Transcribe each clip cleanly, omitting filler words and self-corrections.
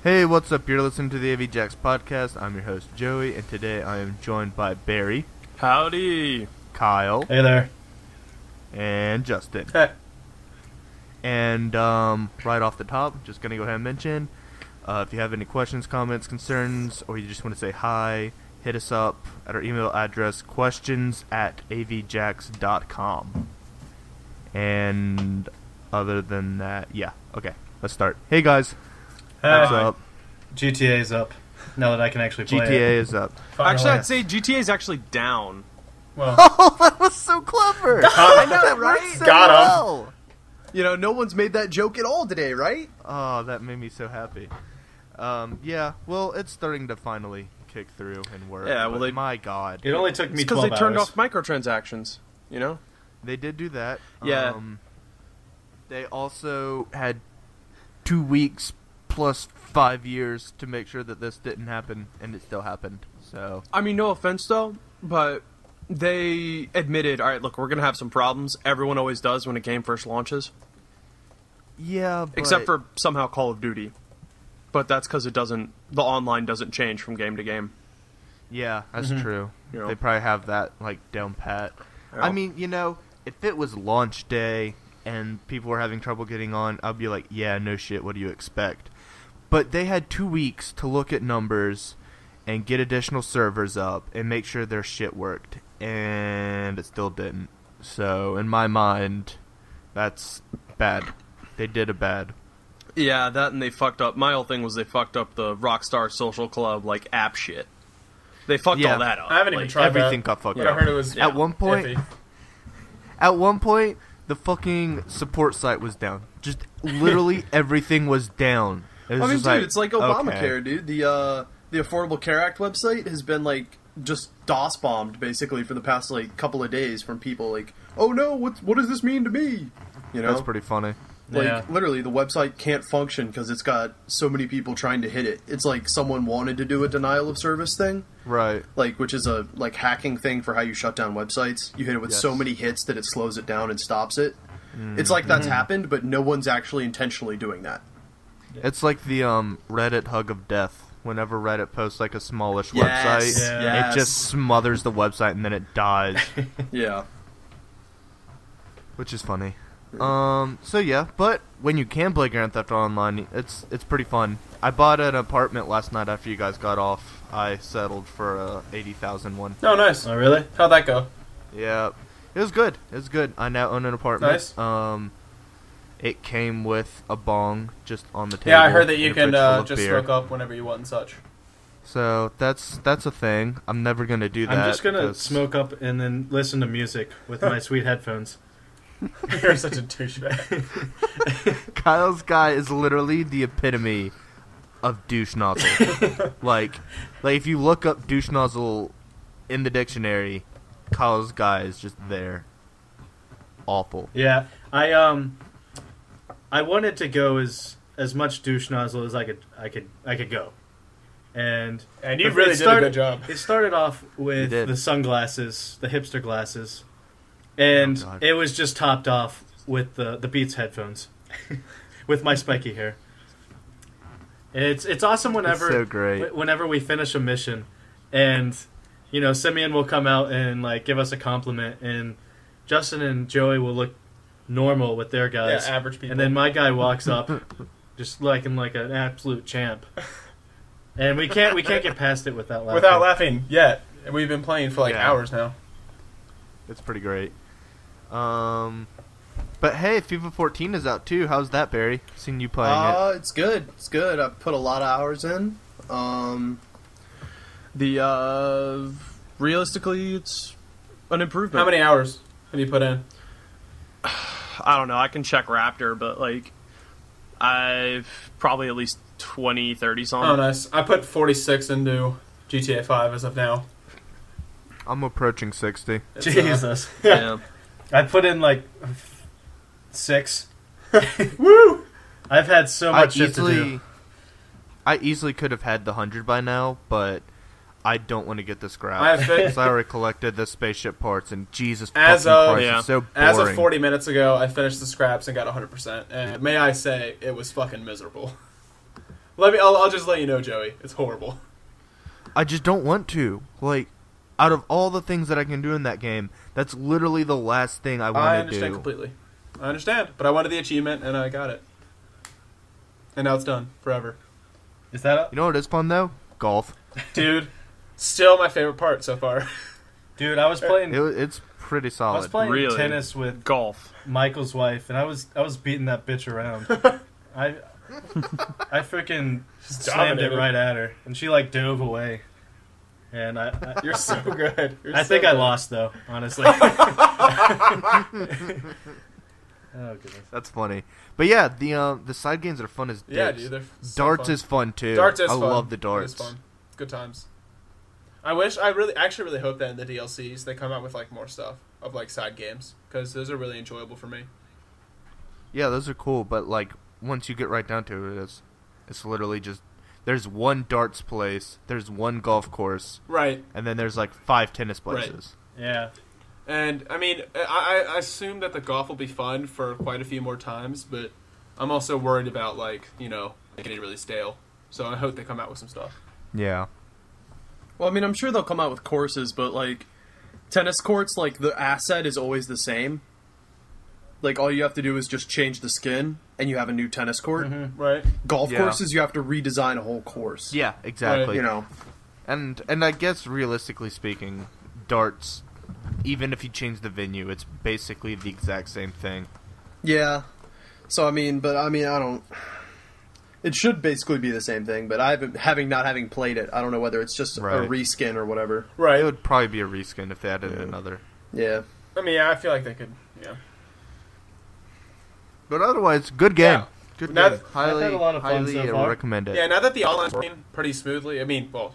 Hey, what's up? You're listening to the AV Jacks podcast. I'm your host, Joey, and today I am joined by Barry. Howdy. Kyle. Hey there. And Justin. Hey. And right off the top, just going to go ahead and mention, if you have any questions, comments, concerns, or you just want to say hi, hit us up at our email address, questions@avjacks.com. And other than that, yeah. Okay, let's start. Hey, guys. What's up? GTA's up. Now that I can actually play GTA it. is up. Actually, I'd say GTA is actually down. Well, Oh, that was so clever! I know, that right? worked so Got him. well. You know, no one's made that joke at all today, right? Oh, that made me so happy. Yeah, well, it's starting to finally kick through and work. Yeah, well, but they- my God. it only took me It's because 12 they turned hours. off microtransactions, you know? They did do that. Yeah. They also had 2 weeks plus 5 years to make sure that this didn't happen, and it still happened. So I mean, no offense, though, but they admitted, alright, look, we're going to have some problems. Everyone always does when a game first launches. yeah, but Except for somehow Call of Duty. But that's because the online doesn't change from game to game. yeah, that's true. You know. They probably have that like down pat. Yeah. I mean, you know, if it was launch day and people were having trouble getting on, I'd be like, yeah, no shit, what do you expect? But they had 2 weeks to look at numbers and get additional servers up and make sure their shit worked, and it still didn't. So, in my mind, that's bad. They did a bad. Yeah, that and they fucked up. My whole thing was they fucked up the Rockstar Social Club, like, app shit. They fucked Yeah. all that up. I haven't even Like, tried Everything that. got fucked I up. heard it was At one point, iffy. the fucking support site was down. Just literally everything was down. It was I mean, just dude, it's like Obamacare, okay. dude. The Affordable Care Act website has been like just DOS bombed basically for the past like couple of days from people like, oh no, what does this mean to me? You know, That's pretty funny. like Yeah. literally the website can't function because it's got so many people trying to hit it. It's like someone wanted to do a denial of service thing, Right. like which is a like hacking thing for how you shut down websites. You hit it with so Yes. many hits that it slows it down and stops it. It's like that's happened, but no one's actually intentionally doing that. It's like the Reddit hug of death. Whenever Reddit posts like a smallish Yes, website, Yeah. it just smothers the website and then it dies, Yeah. which is funny. So yeah, but when you can play Grand Theft Auto Online, it's pretty fun. I bought an apartment last night after you guys got off. I settled for a 80,000 one. Oh, nice. Oh, really? How'd that go? Yeah, it was good. It was good. I now own an apartment. Nice. It came with a bong just on the table. Yeah, I heard that you and a can fridge full of just beer. smoke up whenever you want and such. So that's a thing. I'm never gonna do that. I'm just gonna 'cause- smoke up and then listen to music with my sweet headphones. You're such a douchebag. Kyle's guy is literally the epitome of douche nozzle. like if you look up douche nozzle in the dictionary, Kyle's guy is just there. Awful. Yeah, I wanted to go as much douche nozzle as I could go, and You it really did a started- good job. It started off with did. the sunglasses, the hipster glasses, and Oh, God. it was just topped off with the Beats headphones, with my spiky hair. It's awesome whenever so great. whenever we finish a mission, and you know Simeon will come out and like give us a compliment, and Justin and Joey will look normal with their Yeah, guys, average people. and then my guy walks up, just looking like an absolute champ, and we can't get past it without laughing. Without laughing yet. And we've been playing for like Yeah. hours now. It's pretty great. But hey, FIFA 14 is out too. How's that, Barry? Seen you playing it. It's good. It's good. I've put a lot of hours in. Realistically, it's an improvement. How many hours have you put in? I don't know. I can check Raptor, but like, I've probably at least 20, 30 songs. Oh, nice. I put 46 into GTA 5 as of now. I'm approaching 60. It's, Jesus, Yeah. I put in like 6. Woo! I've had so much shit to do. I easily could have had the 100 by now, but I don't want to get the scrap. I have Because I already collected the spaceship parts, and Jesus As fucking of- Christ, Yeah. it's so boring. As of 40 minutes ago, I finished the scraps and got 100%. And may I say, it was fucking miserable. I'll just let you know, Joey. It's horrible. I just don't want to. Like, out of all the things that I can do in that game, that's literally the last thing I I want to understand do. completely. I understand, but I wanted the achievement and I got it. And now it's done forever. Is that You know what is fun though? Golf. Dude, still my favorite part so far. dude? I was playing. It's pretty I was solid. playing Really? tennis with Golf. Michael's wife, and I was beating that bitch around. I freaking slammed it dominated. right at her, and she like dove away. And You're so good. You're I so think I good. lost though, honestly. Oh goodness. That's funny. But yeah, the side games are fun as dicks. Yeah, dude. They're so Darts fun. is fun too. Darts is I fun. love the It darts. is fun. It's good times. I actually really hope that in the DLCs they come out with like more stuff of like side games because those are really enjoyable for me. Yeah, those are cool, but like once you get right down to it, it's literally just there's one darts place, there's one golf course, Right. and then there's like 5 tennis Right. places. Yeah. And I mean, I assume that the golf will be fun for quite a few more times, but I'm also worried about like getting really stale. So I hope they come out with some stuff. Yeah. Well, I mean, I'm sure they'll come out with courses, but like tennis courts, like the asset is always the same. Like all you have to do is just change the skin, and you have a new tennis court. Mm-hmm. Right. Golf Yeah. courses, you have to redesign a whole course. Yeah, exactly. You know. And I guess realistically speaking, darts, even if you change the venue, it's basically the exact same thing. Yeah. So I mean, I don't. It should basically be the same thing, but not having played it, I don't know whether it's just Right. a reskin or whatever. Right. It would probably be a reskin if they added Yeah. another. Yeah. I mean, yeah, I feel like they could. Yeah. But otherwise, good game. Yeah. Good Now- game. Highly, had a lot of fun highly so far. recommend it. Yeah. Now that the online's working pretty smoothly, I mean, well,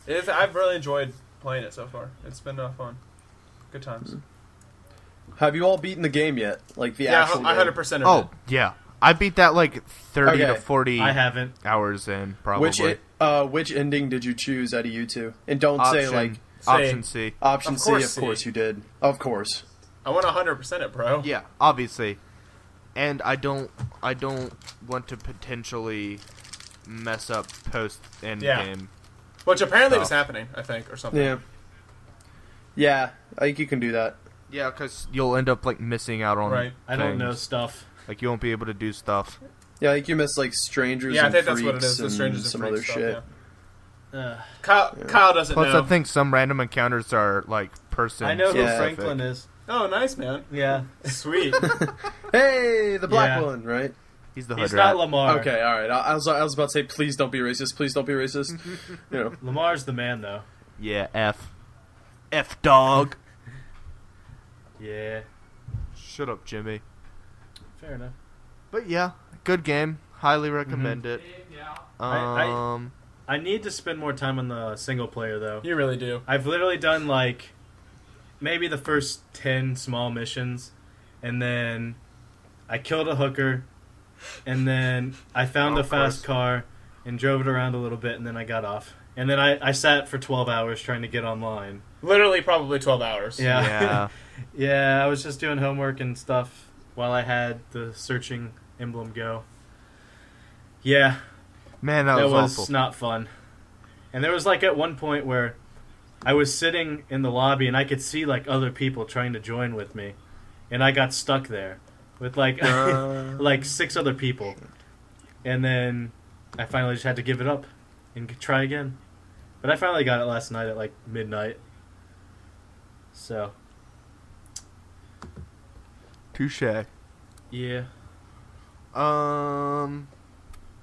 I've really enjoyed playing it so far. It's been fun. Good times. Have you all beaten the game yet? Like the Yeah, actual I game? 100% of Oh, it. yeah. I beat that like 30 to Okay. 40 I haven't. hours in, probably. Which ending did you choose out of you two? And don't say like Option C. option Of C. course Of C. course you did. Of course. I want 100% it, bro. Yeah, obviously. And I don't want to potentially mess up post end Yeah. game. Which apparently was Stuff. happening, I think, or something. Yeah. Yeah, I think you can do that. Yeah, because you'll end up like missing out on. Right. I don't know things. stuff. Like you won't be able to do stuff. Yeah, I think you miss like strangers. Yeah, I and think that's what it freaks is. The and strangers and some freaks other stuff, shit. yeah. Kyle doesn't Plus, know. I think some random encounters are like person. I know who Yeah. Franklin is. Oh, nice, man. Yeah. Sweet. Hey, the black Yeah. one, right? He's the He's hood not rat. Lamar. Okay, all right. I was about to say, please don't be racist. Please don't be racist. You know. Lamar's the man, though. Yeah, F dog. Yeah. Shut up, Jimmy. Fair enough. But yeah, good game. Highly recommend it. I- I need to spend more time on the single player, though. You really do. I've literally done, like, maybe the first 10 small missions, and then I killed a hooker, and then I found Oh, a of course. fast car and drove it around a little bit, and then I got off. And then I sat for 12 hours trying to get online. Literally, probably 12 hours. Yeah. Yeah. Yeah, I was just doing homework and stuff while I had the searching emblem go. Yeah, Man, that was awful. not fun. And there was like at one point where I was sitting in the lobby and I could see like other people trying to join with me, and I got stuck there with like like 6 other people. And then I finally just had to give it up and try again. But I finally got it last night at like midnight. So, Touche. yeah.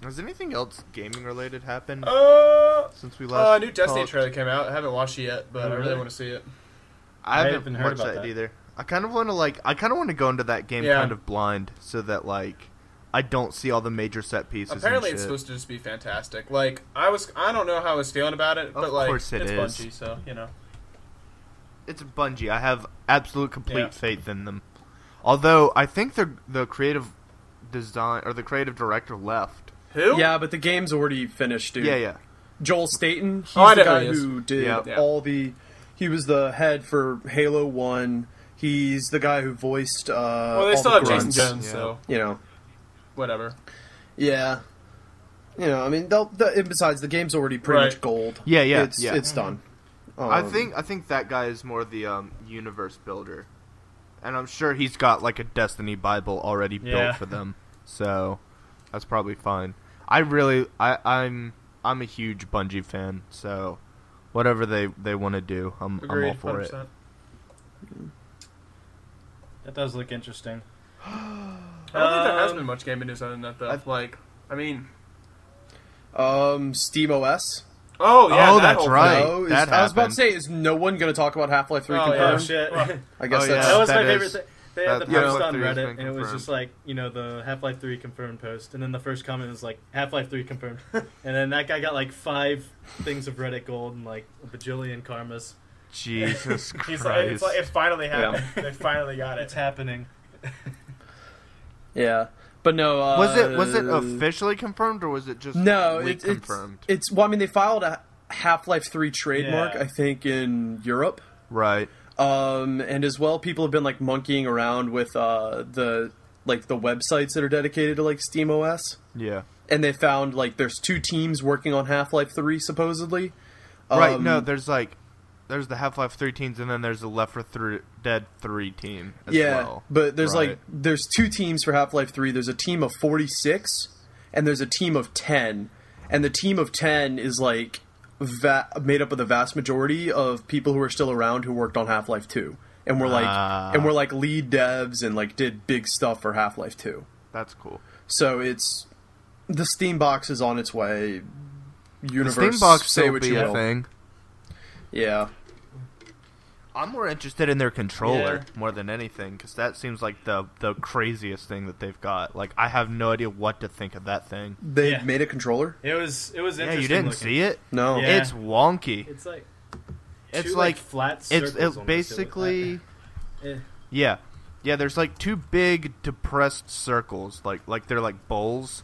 Has anything else gaming related happened since we A last? new Destiny talked? trailer came out. I haven't watched it yet, but Oh, I really really? want to see it. I haven't haven't heard watched about that that. either. I kind of want to go into that game Yeah. kind of blind, so that like I don't see all the major set pieces. Apparently, and it's shit. supposed to just be fantastic. Like, I don't know how I was feeling about it, but like, course it it's is. Bungie, so, you know. It's Bungie. I have absolute complete Yeah. faith in them. Although I think the creative design or the creative director left. Who? Yeah, but the game's already finished, dude. Yeah. Joel Staten, he's Oh, I the know who guy he is. who did Yeah. all the. He was the head for Halo 1. He's the guy who voiced. Well, they all still the have Jason grunts. Jones, Yeah. so You know. whatever. Yeah. I mean, and besides, the game's already pretty Right. much gold. Yeah, yeah, It's yeah. it's done. I think that guy is more the universe builder, and I'm sure he's got like a Destiny Bible already Yeah. built for them, so that's probably fine. I'm a huge Bungie fan, so whatever they want to do, I'm Agreed, all for it. 100%. That does look interesting. I don't think there has Um, been much gaming news other than that, though. Steam OS. Oh yeah, Oh, that that's whole right. thing. No, that I was about to happened. say, is no one going to talk about Half-Life 3 Oh, yeah. confirmed? Oh shit! I guess Oh, yeah. that's That was my That favorite is- thing. They had the that post Half-Life on 3 has Reddit, been and it was confirmed. just like, the Half-Life 3 confirmed post, and then the first comment was like, Half-Life 3 confirmed. And then that guy got like 5 things of Reddit gold and like a bajillion karmas. Jesus He's Christ! like, it's finally Yeah. happened. They finally got It's it. happening. Yeah, but no. was it officially confirmed or was it just No, leak it's confirmed? It's well, I mean, they filed a Half-Life 3 trademark, Yeah. I think, in Europe. Right. And as well, people have been like monkeying around with the websites that are dedicated to like SteamOS, Yeah. and they found like there's 2 teams working on Half-Life 3 supposedly. Right. No, there's the Half-Life 3 teams, and then there's the Left 4 Dead 3 team as yeah, well. but there's Right. there's 2 teams for Half-Life 3. There's a team of 46, and there's a team of 10, and the team of 10 is like made up of the vast majority of people who are still around who worked on Half-Life 2, and were like lead devs and like did big stuff for Half-Life 2. That's cool. So it's the Steam box is on its way. Universe, The Steam box say will what be you a will. thing. Yeah, I'm more interested in their controller Yeah. more than anything because that seems like the craziest thing that they've got. Like I have no idea what to think of that thing. they Yeah. made a controller. It was interesting. Yeah, you didn't looking. see it? No, Yeah. It's wonky. It's like It's two, like flat It's circles. almost. basically Eh. yeah. There's like 2 big depressed circles, like they're like bowls,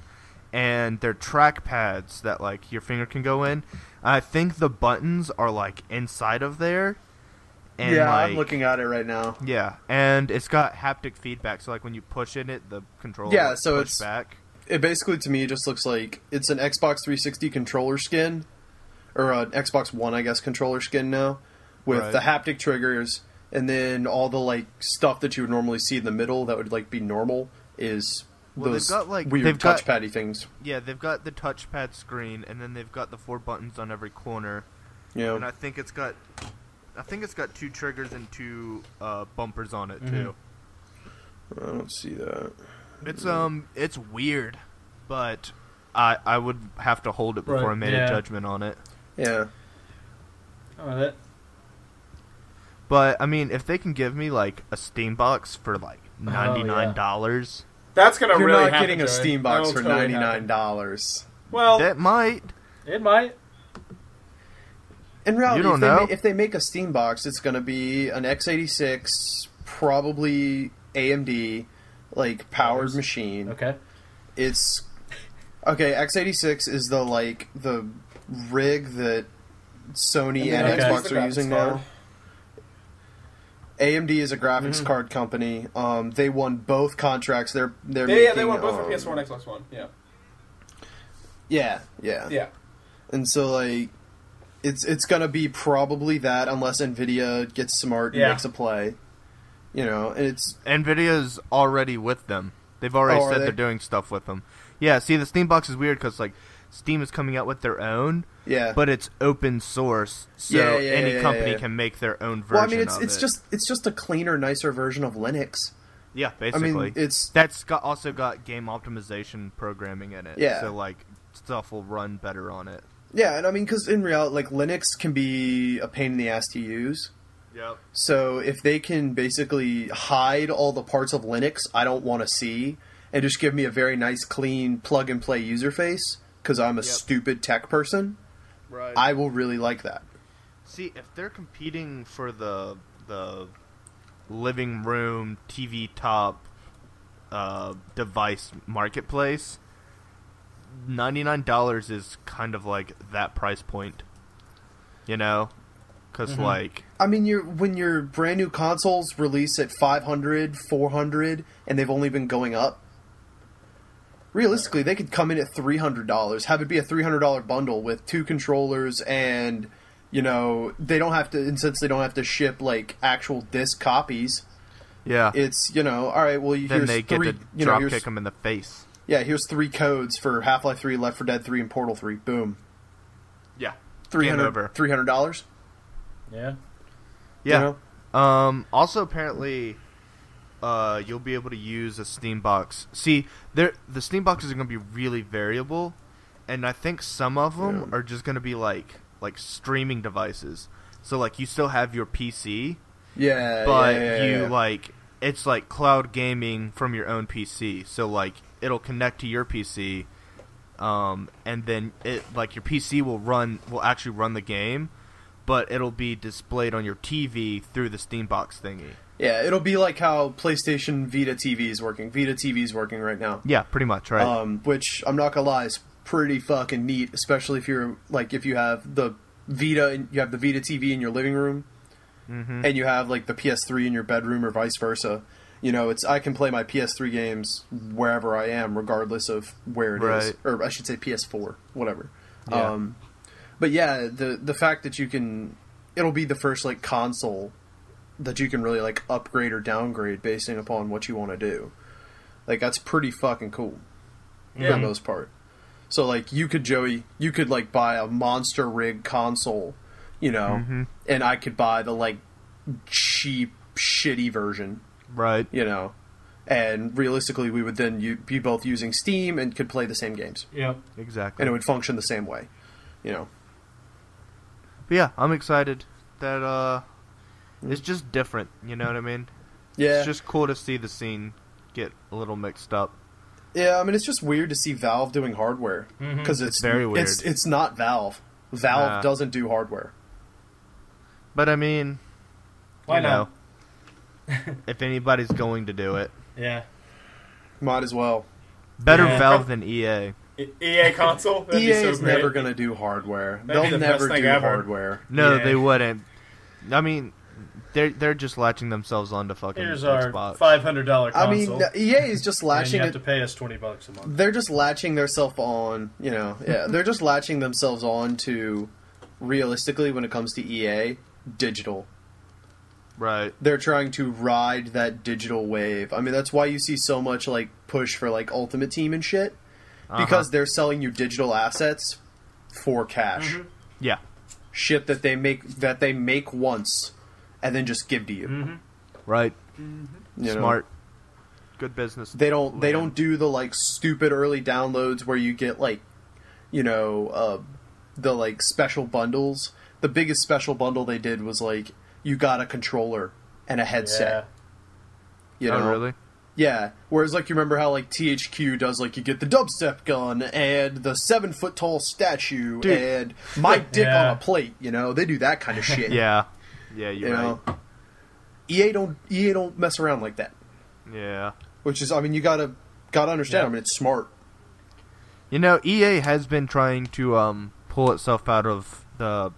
and they're track pads that like your finger can go in. I think the buttons are like inside of there. And yeah, like, I'm looking at it right now. Yeah, and it's got haptic feedback, so like when you push in it, the controller Yeah, will so push it's- back. It basically, to me, just looks like it's an Xbox 360 controller skin, or an Xbox One, I guess, controller skin now, with Right. the haptic triggers, and then all the like stuff that you would normally see in the middle that would like be normal is Well, those they've got, like- weird they've got- touchpaddy things. Yeah, they've got the touchpad screen, and then they've got the 4 buttons on every corner, You and know, I think it's got 2 triggers and 2 bumpers on it Mhm. too. I don't see that. It's weird, but I would have to hold it before Right. I made Yeah. a judgment on it. Yeah, Oh, that. But I mean, if they can give me like a Steam box for like $99, That's gonna you're really not happen, getting a Joey. Steam box That'll for totally $99. Well, that might. It might. In reality, You don't know. if they make a Steam box, it's going to be an x86, probably AMD, like powered Nice. machine. Okay. It's okay. x86 is the rig that Sony and Okay. Xbox the are using graphics card. now. AMD is a graphics Mhm. card company. They won both contracts. They're they making, went both for PS4 and Xbox One. Yeah, Yeah. yeah. And so like it's gonna be probably that unless Nvidia gets smart and Yeah. makes a play. You know, and it's Nvidia's already with them. They've already Oh, are said they? they're doing stuff with them. Yeah, see, the Steam box is weird because like Steam is coming out with their own, yeah. but it's open source, so Yeah, yeah, any yeah, company yeah. can make their own version. Well, I mean, it's of it's it. just a cleaner, nicer version of Linux. Yeah, I basically. mean, it's That's also got game optimization programming in it. Yeah. So like stuff will run better on it. yeah, and I mean, because in reality, like Linux can be a pain in the ass to use. Yep. So if they can basically hide all the parts of Linux I don't want to see and just give me a very nice, clean plug and play user face, because I'm a Yep. stupid tech person, Right. I will really like that. See, if they're competing for the living room TV top device marketplace, $99 is kind of like that price point. You know, because like I mean, when your brand new consoles release at 500, 400, and they've only been going up, realistically, they could come in at $300, have it be a $300 bundle with 2 controllers, and they don't have to. And since they don't have to ship like actual disc copies, Yeah. it's all right. Well, Then here's they get 3. to drop kick them in the face. Yeah, here's 3 codes for Half-Life 3, Left 4 Dead 3, and Portal 3. Boom. Yeah. Game over. $300. Yeah. Yeah. Also, apparently, you'll be able to use a Steam box. See, the Steam boxes are going to be really variable, and I think some of them are just going to be like streaming devices. So like you still have your PC, but it's like cloud gaming from your own PC. So like it'll connect to your PC, and then your PC will actually run the game, but it'll be displayed on your TV through the Steam box thingy. Yeah, it'll be like how PlayStation Vita TV is working. Vita TV is working right now. Yeah, pretty much, right? Which I'm not gonna lie is pretty fucking neat, especially if you have the Vita and you have the Vita TV in your living room, and you have like the PS3 in your bedroom or vice versa. I can play my PS3 games wherever I am, regardless of where it is, or I should say PS4, whatever. Yeah. But yeah, the fact that it'll be the first like console that you can really like upgrade or downgrade basing upon what you want to do. Like that's pretty fucking cool for the most part. So like you could like buy a monster rig console, and I could buy the like cheap shitty version, right? And realistically we would then be both using Steam and could play the same games. Yep, exactly. And it would function the same way, But yeah, I'm excited that it's just different. You know what I mean? Yeah, it's just cool to see the scene get a little mixed up. Yeah, I mean, it's just weird to see Valve doing hardware because it's very weird. It's not Valve. Valve doesn't do hardware. But I mean, why not? If anybody's going to do it, might as well. Better Valve than EA. EA console. EA is never going to do hardware. They'll never do hardware. No, they wouldn't. I mean, they're just latching themselves onto fucking Here's Xbox. our $500 console. I mean, EA is just latching. And you have to pay us $20 a month. They're just latching themselves on. They're just latching themselves on to. Realistically, when it comes to EA, digital. Right. They're trying to ride that digital wave. I mean, that's why you see so much like push for like Ultimate Team and shit, because they're selling you digital assets for cash. Yeah. Shit that they make once and then just give to you. Right. Smart. Good business. They don't do the like stupid early downloads where you get like the like special bundles. The biggest special bundle they did was like you got a controller and a headset. Oh, really? Yeah. Whereas like you remember how like THQ does like you get the dubstep gun and the 7-foot tall statue and my dick on a plate, They do that kind of shit. Yeah. Yeah, you're right. EA don't mess around like that. Yeah. Which is, I mean, you gotta understand. I mean, it's smart. EA has been trying to pull itself out of the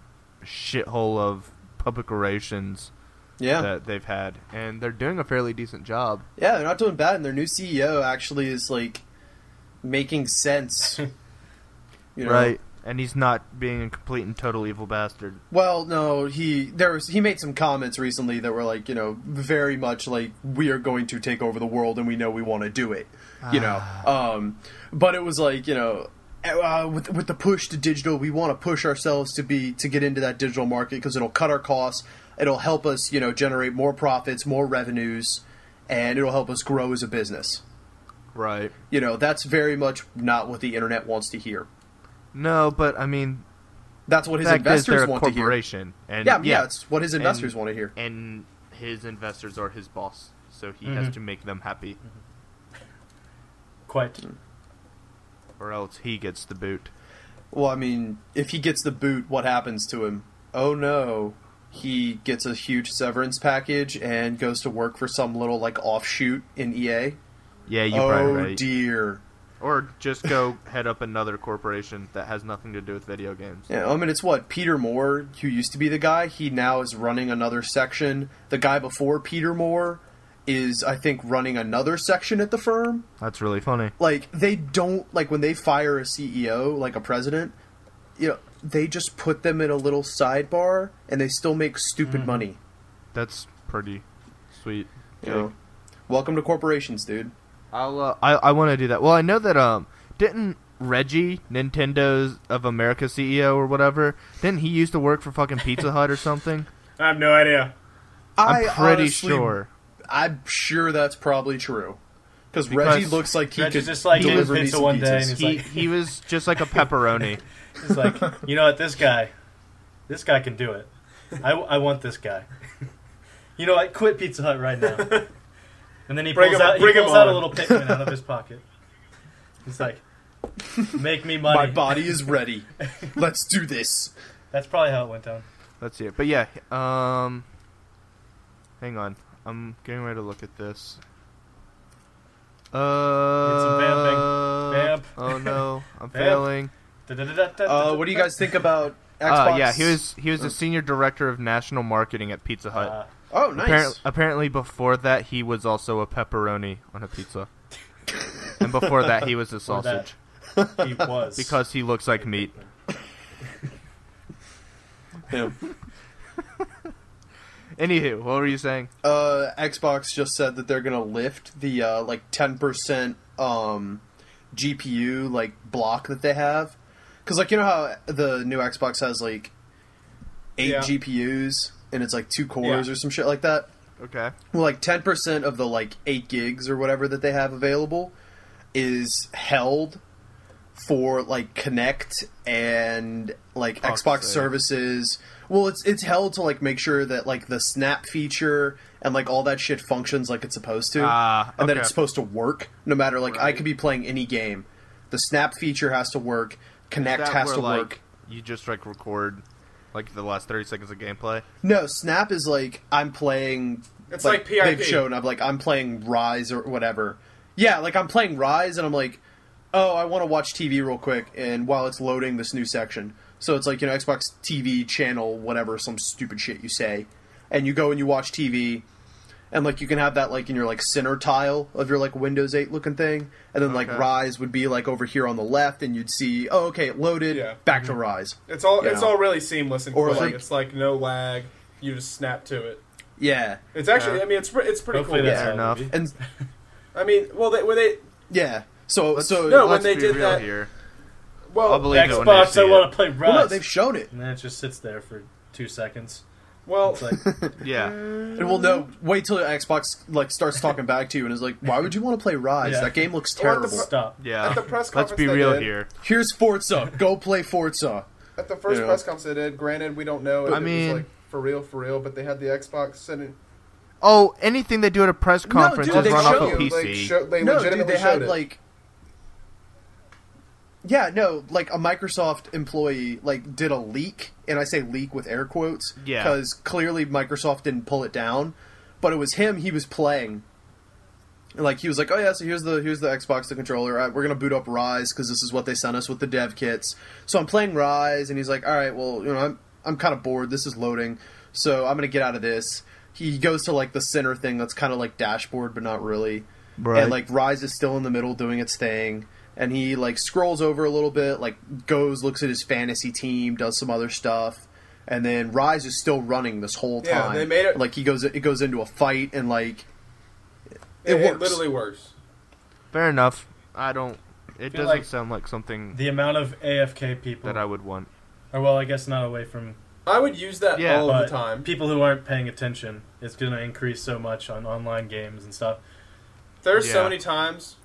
shithole of public relations that they've had, and they're doing a fairly decent job. Yeah, they're not doing bad, and their new CEO actually is like making sense. Right. And he's not being a complete and total evil bastard. Well, no, he made some comments recently that were like, very much like we are going to take over the world and we know we want to do it, But it was like, with the push to digital, we want to push ourselves to get into that digital market because it'll cut our costs, it'll help us, generate more profits, more revenues, and it'll help us grow as a business. Right. That's very much not what the internet wants to hear. No, but I mean, that's what his investors want to hear. And yeah, it's what his investors want to hear. And his investors are his boss, so he has to make them happy. Quite. Or else he gets the boot. Well, I mean, if he gets the boot, what happens to him? Oh no, he gets a huge severance package and goes to work for some little like offshoot in EA. Yeah, you're probably right. Oh dear. Or just go head up another corporation that has nothing to do with video games. Yeah, I mean, it's what? Peter Moore, who used to be the guy, he now is running another section. The guy before Peter Moore is, I think, running another section at the firm. That's really funny. Like, they don't, like, when they fire a CEO, like a president, you know, they just put them in a little sidebar, and they still make stupid money. That's pretty sweet. You know, welcome to corporations, dude. I want to do that. Well, I know that didn't Reggie, Nintendo's of America CEO or whatever, didn't he used to work for fucking Pizza Hut or something? I have no idea. I'm pretty honestly- sure. I'm sure that's probably true. Because Reggie looks like he Reggie's could just like deliver me pizza some one day, and pizzas. he's He was just like a pepperoni. He's like, you know what, this guy can do it. I want this guy. You know what, quit Pizza Hut right now. And then he Bring pulls him- out bring him a on. little Pikmin out of his pocket. He's like, make me money. My body is ready. Let's do this. That's probably how it went down. Let's see it. But yeah, hang on. I'm getting ready to look at this. some vamping. Vamp. Oh no, I'm Vamp. failing. What do you guys think about Xbox? Yeah, he was the senior director of national marketing at Pizza Hut. Oh, nice. Apparently, before that, he was also a pepperoni on a pizza, and before that, he was a Before that. sausage He was. because he looks like meat. Yeah. Anywho, what were you saying? Xbox just said that they're gonna lift the like 10% GPU like block that they have, because like you know how the new Xbox has like 8 Yeah. GPUs and it's like 2 cores Yeah. or some shit like that. Okay. Well, like 10% of the like 8 gigs or whatever that they have available is held for like Connect and like Fuck's Xbox sake. services. Well, it's held to like make sure that like the Snap feature and like all that shit functions like it's supposed to, and that okay. it's supposed to work no matter like I Right. could be playing any game. The Snap feature has to work. Connect Is that has where, to like, work. You just like record like the last 30 seconds of gameplay. No, Snap is like I'm playing. It's like PIP. They've shown I'm playing Rise or whatever. Yeah, like I'm playing Rise and I'm like, oh, I want to watch TV real quick, and while it's loading this new section, so it's like, you know, Xbox TV channel whatever, some stupid shit you say, and you go and you watch TV, and like you can have that like in your like center tile of your like Windows 8 looking thing, and then like Okay. Rise would be like over here on the left, and you'd see, oh, okay, it loaded, Yeah. back to Rise. It's all You it's know. all really seamless and Or quick. like- It's like no lag. You just snap to it. Yeah, It's actually. I mean, it's pretty Hopefully cool. that's Fair how it enough. would be. and I mean, well, when they yeah, so Let's, no, when let's they be did real that- here. well, I'll believe it when I Xbox, see I it. want to play Rise. well, no, they've shown it. And then it just sits there for 2 seconds. well, It's like, Yeah. And well, no, wait till Xbox like starts talking back to you and is like, "Why would you want to play Rise? Yeah. That game looks Well, at the terrible." stop. Yeah. At the press Let's conference be they real did- here. Here's Forza. Go play Forza. at the first You know. press conference they did. Granted, we don't know if I it mean- was like for real, but they had the Xbox sitting. Oh, anything they do at a press conference dude, is they run off show a you, PC. They No, legitimately dude, they showed had it. like, yeah, no, like a Microsoft employee like did a leak, and I say leak with air quotes, Yeah. because clearly Microsoft didn't pull it down, but it was him. He was playing. And, like he was like, oh yeah, so here's the Xbox, the controller. We're gonna boot up Rise because this is what they sent us with the dev kits. So I'm playing Rise, and he's like, all right, well, you know, I'm kind of bored. This is loading, so I'm gonna get out of this. He goes to like the center thing that's kind of like dashboard, but not really. Right. And like Rise is still in the middle doing its thing, and he like scrolls over a little bit, like goes, looks at his fantasy team, does some other stuff, and then Rise is still running this whole Yeah, time. they made it- like it goes into a fight, and like it works. literally works. Fair enough. I don't. It feel doesn't like sound like something The amount of AFK people, that I would want. or well, I guess not away from, I would use that Yeah, all of but the time. people who aren't paying attention, it's going to increase so much on online games and stuff. There's so Yeah. many times.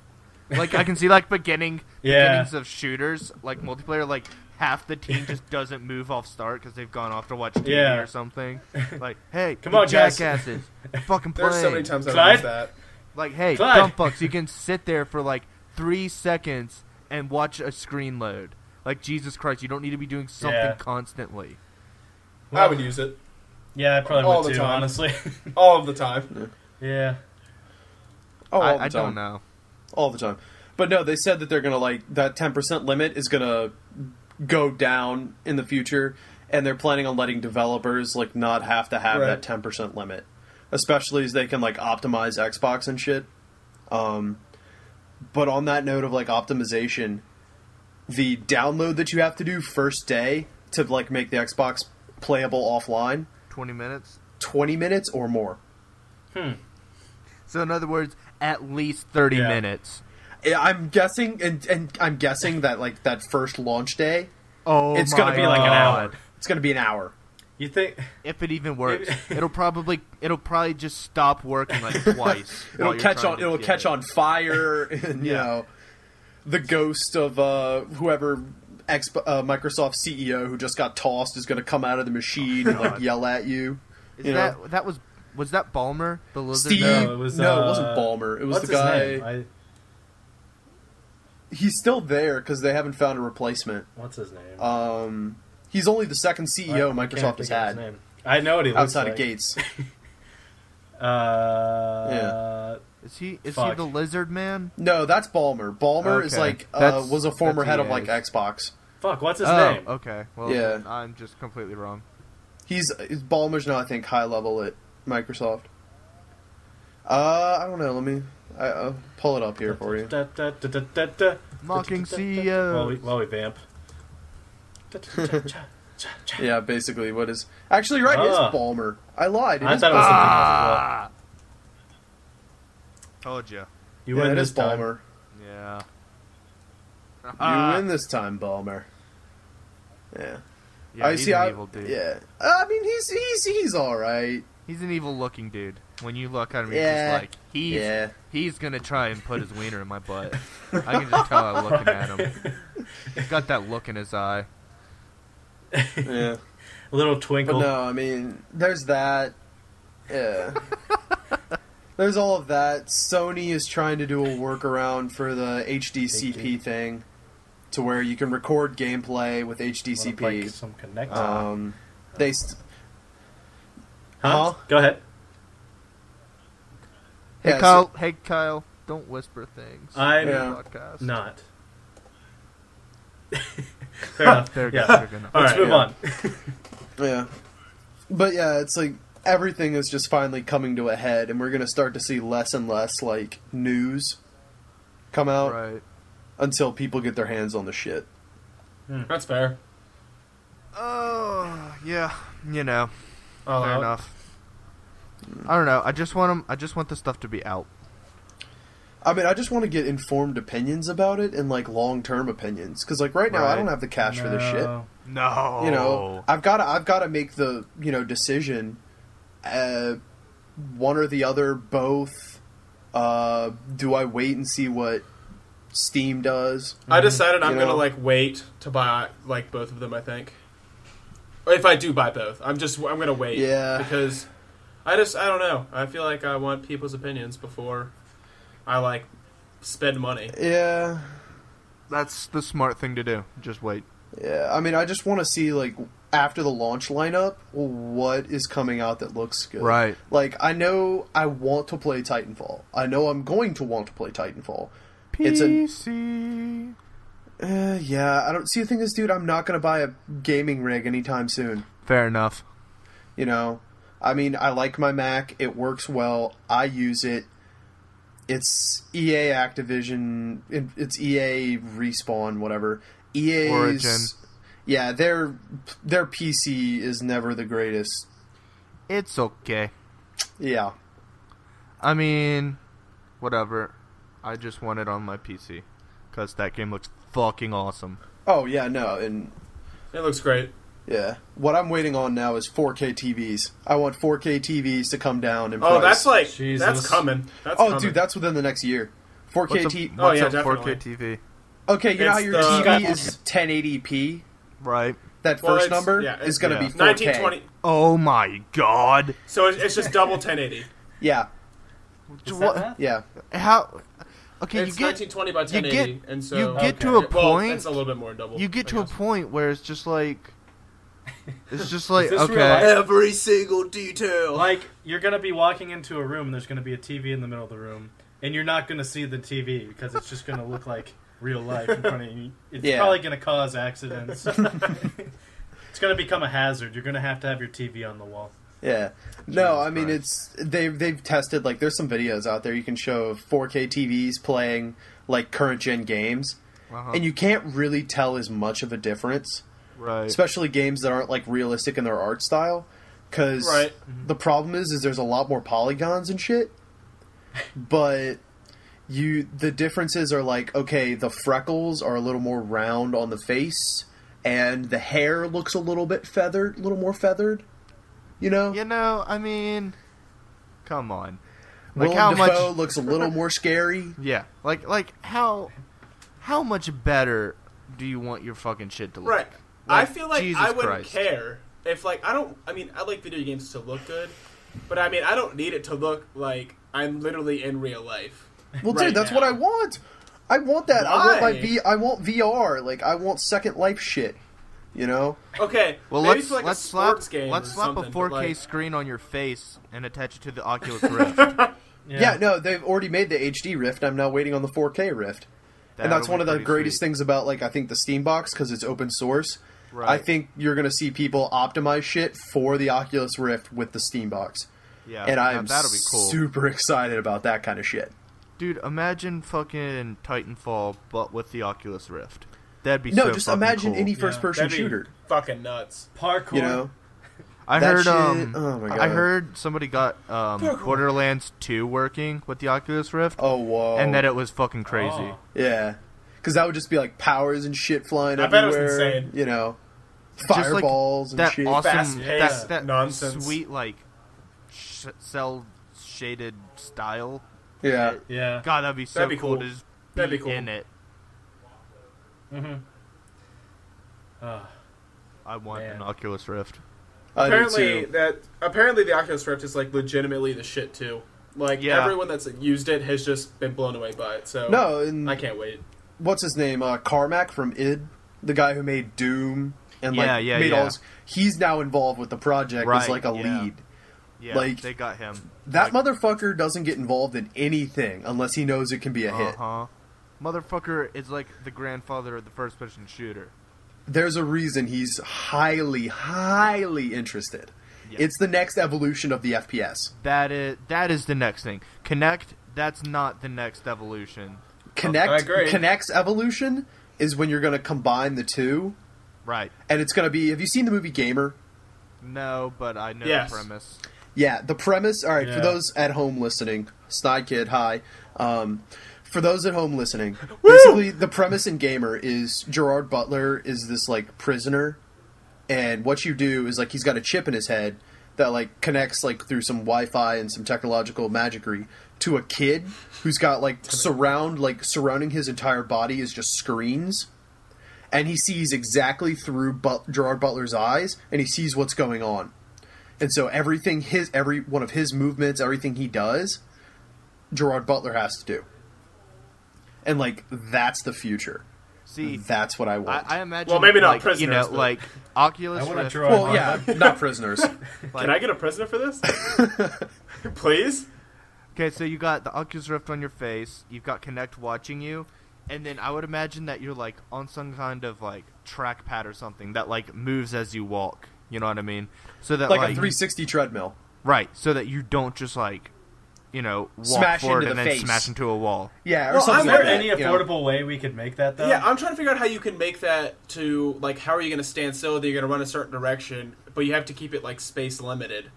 Like I can see like beginnings Yeah. of shooters, like multiplayer, like half the team just doesn't move off start because they've gone off to watch TV Yeah. or something. Like, hey, Come you on, guys. jackasses, fucking play. There's so many times I would Clyde? use that. Like, hey, Clyde. dumb fucks, you can sit there for like 3 seconds and watch a screen load. Like, Jesus Christ, you don't need to be doing something Yeah. constantly. I would use it Yeah, I probably All would the too, time. honestly. all of the time. Yeah. oh, all the I time. don't know. all the time. But no, they said that they're gonna like that 10% limit is gonna go down in the future, and they're planning on letting developers like not have to have Right. that 10% limit. especially as they can like optimize Xbox and shit. But on that note of like optimization, the download that you have to do first day to like make the Xbox playable offline, 20 minutes. 20 minutes or more. So in other words, at least 30 Yeah. minutes. Yeah, I'm guessing, and I'm guessing that like that first launch day, Oh, it's gonna be like an hour. God. It's gonna be an hour. You think? If it even works, it'll probably just stop working like twice. It'll catch on. It'll catch on fire, and you Yeah. know, the ghost of whoever Microsoft CEO who just got tossed is gonna come out of the machine and like God. yell at you. Is you know? that was that Ballmer, the lizard? Steve? No, it was, it wasn't Ballmer. It was What's the his guy. name? He's still there because they haven't found a replacement. What's his name? He's only the second CEO I can't Microsoft has think of his had name. I know what he looks outside like. of Gates. Is he Fuck. the lizard man? No, that's Ballmer. Ballmer is Okay. like That's- was a former that's head of like EA's. Xbox. Fuck, what's his Oh, name? okay. Well, Yeah. then I'm just completely wrong. He's Ballmer's now I think high level at Microsoft. I don't know. Let me I'll pull it up here for you. Da, da, da, da, da, da. Mocking While CEO. we vamp. Yeah, basically what is actually you're right. It is Ah. Ballmer. I lied. It I is thought it was something else Ah! Told you. as well. You yeah, win it this is time. Ballmer. Yeah. You win this time, Ballmer. Yeah. Yeah, I he's see. an evil dude. Yeah. I mean, he's all right. He's an evil looking dude. When you look at him, Yeah. he's just like Yeah. he's gonna try and put his wiener in my butt. I can just tell by looking at him. He's got that look in his eye. Yeah. A little But twinkle. no, I mean, there's that. Yeah. There's all of that. Sony is trying to do a workaround for the HDCP thing, to where you can record gameplay with Wanna HDCP. play some Connect. They. huh? Go ahead. Hey Yeah, Kyle. Hey Kyle. Don't whisper things. I'm Yeah. Podcast. not. Fair enough. They're Yeah. they're gonna. Let's Alright, move yeah. on. Yeah. But yeah, it's like everything is just finally coming to a head, and we're going to start to see less and less like news come out Right. until people get their hands on the shit. That's fair. Oh yeah. You know. All Fair out. enough. I don't know. I just want the stuff to be out. I mean, I just want to get informed opinions about it and like long-term opinions, because like right now I Right. don't have the cash for this shit. No. You know, I've got to make the decision, one or the other, both. Do I wait and see what Steam does? I decided I'm You gonna know? like wait to buy like both of them. I think, or if I do buy both, I'm gonna wait. Yeah. Because I don't know. I feel like I want people's opinions before I like spend money. Yeah, That's the smart thing to do. Just wait. yeah. I mean, I just want to see like after the launch lineup, what is coming out that looks good. Right. Like I know I want to play Titanfall. I know I'm going to want to play Titanfall. It's a PC. yeah. I don't see the thing is, dude. I'm not gonna buy a gaming rig anytime soon. Fair enough. You know, I mean, I like my Mac. It works well. I use it. It's EA Activision. It's EA Respawn. Whatever. EA's Origin. Yeah, their PC is never the greatest. It's okay. Yeah. I mean, whatever. I just want it on my PC because that game looks fucking awesome. Oh yeah, no, and It looks great. yeah. What I'm waiting on now is 4K TVs. I want 4K TVs to come down in price. Oh, that's like Jesus. that's coming. That's oh, coming. dude, that's within the next year. 4K What's a, TV. Oh, what's yeah, a 4K TV? Okay, you know how It's your the- TV is 1080p. Right. That Well, first it's- number yeah, is going to yeah. be 4K. 1920. Oh my god. So it's just double 1080. Yeah, Is What- that math? yeah. How? Okay, It's you get 1920 by 1080, and so you get to Okay. a well, point. it's a little bit more than double. You get I to a guess. point where it's just like this real okay. life? Every single detail. Like, you're going to be walking into a room and there's going to be a TV in the middle of the room, and you're not going to see the TV because it's just going to look like real life in front of you. It's Yeah. probably going to cause accidents. It's going to become a hazard. You're going to have your TV on the wall. Yeah. No, Jesus I mean Christ. they've tested, like, there's some videos out there you can show of 4K TVs playing like current gen games, and you can't really tell as much of a difference, Right. especially games that aren't like realistic in their art style. Because Right. the problem is there's a lot more polygons and shit, but the differences are like, okay, the freckles are a little more round on the face, and the hair looks a little bit feathered, a little more feathered. You know, You know, I mean, come on. Like Willem how Dafoe much? looks a little more scary. Yeah. Like how much better do you want your fucking shit to look? Right. Like, I feel like Jesus I wouldn't Christ. care if, like, I like video games to look good, but I mean, I don't need it to look like I'm literally in real life. Well, right dude, that's now. what I want. I want that. Why? I want VR. Like, I want Second Life shit. You know? Okay, Well, maybe let's for, like, let's a slap sports game let's or slap a something, 4K but, like, screen on your face and attach it to the Oculus Rift. Yeah. No, they've already made the HD Rift. I'm now waiting on the 4K Rift. And that's That'll one of be the pretty greatest sweet. things about, like, I think the Steam box, because it's open source. Right. I think you're going to see people optimize shit for the Oculus Rift with the Steam box. Yeah, And I'm that'll be cool. super excited about that kind of shit. Dude, imagine fucking Titanfall, but with the Oculus Rift. That'd be No, so just fucking imagine cool. any first-person that'd be shooter. fucking nuts. Parkour. You know? I that heard shit- oh my God. I heard somebody got Borderlands 2 working with the Oculus Rift, Oh, whoa. and that it was fucking crazy. Oh. Yeah. Because that would just be, like, powers and shit flying I bet it was everywhere. insane. You know? Just, like, Fireballs and that shit. awesome, Fast-paced that nonsense. sweet like cell shaded style. Yeah. Yeah. God, that'd be so That'd be cool cool. to just That'd be be cool. in it. Mm-hmm. I want Man. an Oculus Rift. I do Apparently, too. apparently the Oculus Rift is, like, legitimately the shit too. Like, Yeah. everyone that's used it has just been blown away by it. So No, and I can't wait. what's his name? Carmack from id, the guy who made Doom and Yeah, like yeah, made yeah. all his, he's now involved with the project as Right, like a yeah. lead. Yeah, Like, they got him. That motherfucker doesn't get involved in anything unless he knows it can be a hit. Motherfucker is like the grandfather of the first-person shooter. There's a reason he's highly, highly interested. Yeah. It's the next evolution of the FPS. That is the next thing. Connect. That's not the next evolution. Connect, I agree. Connect's evolution is when you're going to combine the two, Right. and it's going to be. Have you seen the movie Gamer? No, but I know Yes. the premise. Yeah, the premise. All right, Yeah. for those at home listening, Snide Kid, hi. For those at home listening, basically the premise in Gamer is Gerard Butler is this like prisoner, and what you do is like he's got a chip in his head that like connects like through some Wi-Fi and some technological magicry to a kid who's got like surrounding his entire body is just screens, and he sees exactly through Gerard Butler's eyes, and he sees what's going on. And so every one of his movements, everything he does, Gerard Butler has to do. And like that's the future. See, That's what I want. I imagine. Well, maybe not like, prisoners, You know, but- like Oculus I want to Rift. draw. well, yeah, not prisoners. Like, Can I get a prisoner for this? Please? Okay, so you got the Oculus Rift on your face. You've got Kinect watching you, and then I would imagine that you're like on some kind of like trackpad or something that like moves as you walk. You know what I mean? So that like a 360 treadmill. right, so that you don't just like, you know, walk Smash forward into and the then face. smash into a wall. Yeah, or Well, something Is I'm like there that. any you know? affordable way we could make that though? Yeah, I'm trying to figure out how you can make that to, like, how are you going to stand still that you're going to run a certain direction, but you have to keep it, like, space limited.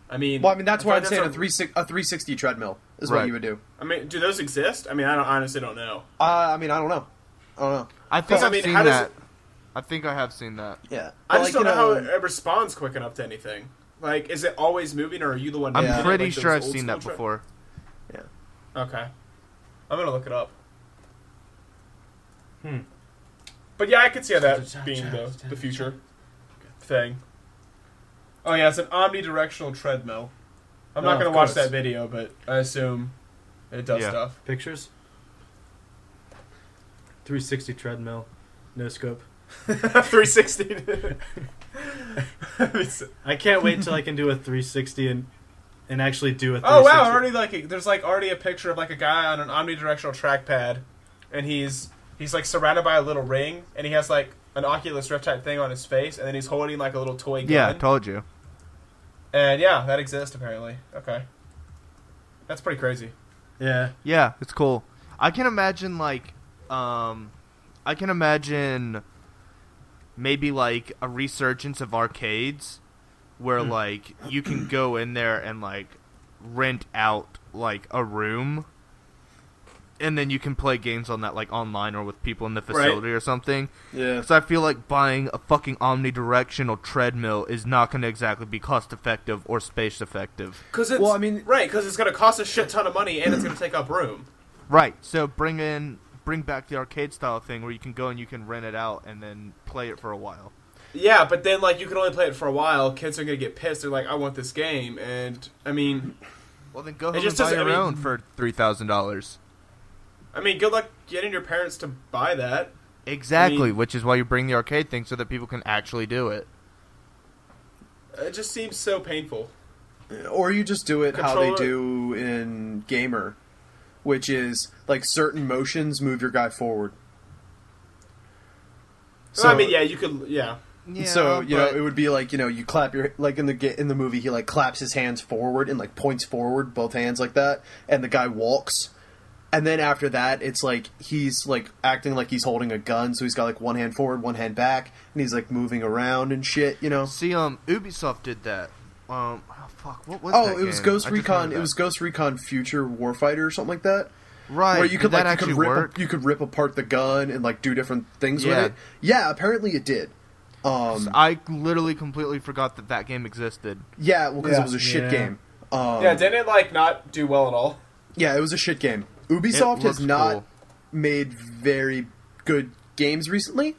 I mean... Well, I mean that's why I'm feel saying like a 360 treadmill is what Right. you would do. I mean, do those exist? I mean, I honestly don't know. I mean I don't know. I think I I've mean, seen how does that. it- I think I have seen that. Yeah, I But, just like, don't know you how it responds quick enough to anything. Like, is it always moving, or are you the one I'm moving it, pretty like sure those I've old seen that school before. Okay. I'm going to look it up. But yeah, I could see how that being the future thing. Oh yeah, it's an omnidirectional treadmill. I'm not Oh, going of to watch course. that video, but I assume it does Yeah. stuff. Pictures. 360 treadmill, no scope. 360. I can't wait till I can do a 360 and actually do a 360. Oh wow! Already there's already a picture of like a guy on an omnidirectional trackpad, and he's like surrounded by a little ring, and he has like an Oculus Rift type thing on his face, and then he's holding like a little toy gun. Yeah, I told you. And yeah, that exists apparently. Okay, that's pretty crazy. Yeah. Yeah, it's cool. I can imagine maybe like a resurgence of arcades where like you can go in there and like rent out like a room and then you can play games on that like online or with people in the facility or something. Yeah. Because I feel like buying a fucking omnidirectional treadmill is not going to exactly be cost effective or space effective. Because it's because it's going to cost a shit ton of money and it's going to take up room. Right. So bring back the arcade style thing where you can go and you can rent it out and then play it for a while. Yeah, but then like you can only play it for a while. Kids are going to get pissed. They're like, I want this game, and I mean, well then go home just and buy doesn't- your I mean- own for $3,000. I mean, good luck getting your parents to buy that. Exactly, I mean- which is why you bring the arcade thing so that people can actually do it. It just seems so painful. Or you just do it how they Controller- do in Gamer, which is like certain motions move your guy forward. So, I mean, yeah, you could, yeah. Yeah, So you know but- it would be like you clap your like in the movie he like claps his hands forward and like points forward both hands like that and the guy walks, and then after that it's like he's like acting like he's holding a gun, so he's got like one hand forward, one hand back, and he's like moving around and shit. See, Ubisoft did that. What was that Oh, it was game? Ghost I just Recon. remembered It that. was Ghost Recon Future Warfighter or something like that. Right. Where you could did that like you actually could rip work? you could rip apart the gun and like do different things Yeah. with it. Yeah, apparently it did. I literally completely forgot that game existed. Yeah, well, because Yeah. it was a shit Yeah. game. Yeah, didn't it, like, not do well at all? Yeah, it was a shit game. Ubisoft It has looks not cool. made very good games recently.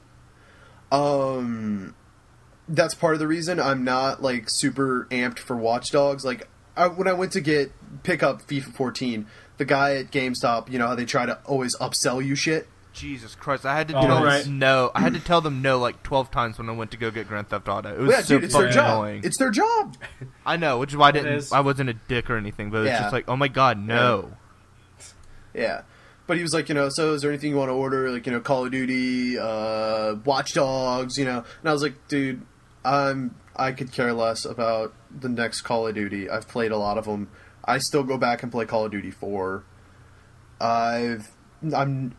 That's part of the reason I'm not like super amped for Watch Dogs. Like when I went to pick up FIFA 14, the guy at GameStop, you know how they try to always upsell you shit. Jesus Christ! I had to Oh, tell right. them no. I had to tell them no like 12 times when I went to go get Grand Theft Auto. It was Yeah, so dude, it's their fucking job. annoying. It's their job. I know, which is why is. I wasn't a dick or anything, but it's Yeah. just like, oh my god, no. Yeah. But he was like, so is there anything you want to order? Like, Call of Duty, Watch Dogs, And I was like, dude, I could care less about the next Call of Duty. I've played a lot of them. I still go back and play Call of Duty 4.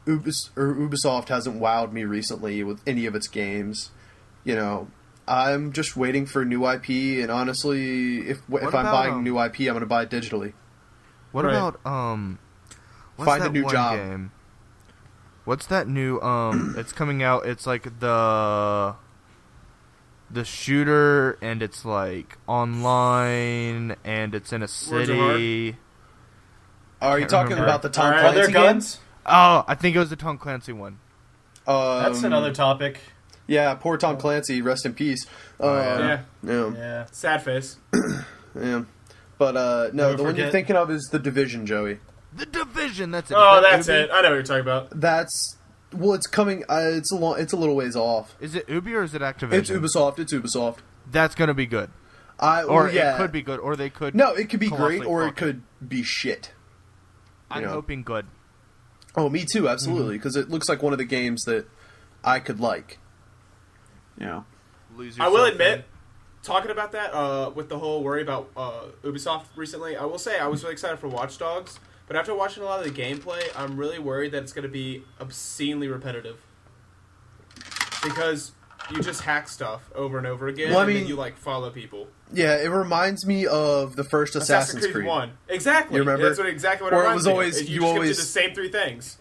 Ubisoft hasn't wowed me recently with any of its games. I'm just waiting for a new IP, and honestly, if I'm about, buying new IP, I'm going to buy it digitally. What Right. about what's Find a that new one job. game? What's that new it's coming out, it's like the shooter, and it's like online and it's in a Words are hard. city. Are you Can't talking remember. about the Tom Are Clancy there game? guns? Oh, I think it was the Tom Clancy one. That's another topic. Yeah, poor Tom Clancy, rest in peace. Yeah. Yeah. Yeah. Sad face. Yeah. But no, Never the one you're forget. thinking of is The Division, Joey. The Division, that's it. Oh, Is that that's Ubi? it. I know what you're talking about. That's it's coming. It's a little ways off. Is it Ubi or is it Activision? It's Ubisoft. It's Ubisoft. That's gonna be good. Or yeah, it could be good, or they could. No, it could be great, colossally or it fuck could be shit. I'm know. hoping good. Oh, me too, absolutely, because it looks like one of the games that I could like. Lose I will yourself admit, in. talking about that, with the whole worry about Ubisoft recently, I will say I was really excited for Watch Dogs, but after watching a lot of the gameplay, I'm really worried that it's going to be obscenely repetitive. Because you just hack stuff over and over again, Well, I and then mean- you, like, follow people. Yeah, it reminds me of the first Assassin's Creed. 1. Exactly. You remember? That's exactly what it Or it reminds was me of. always- You you just always- get to the same three things.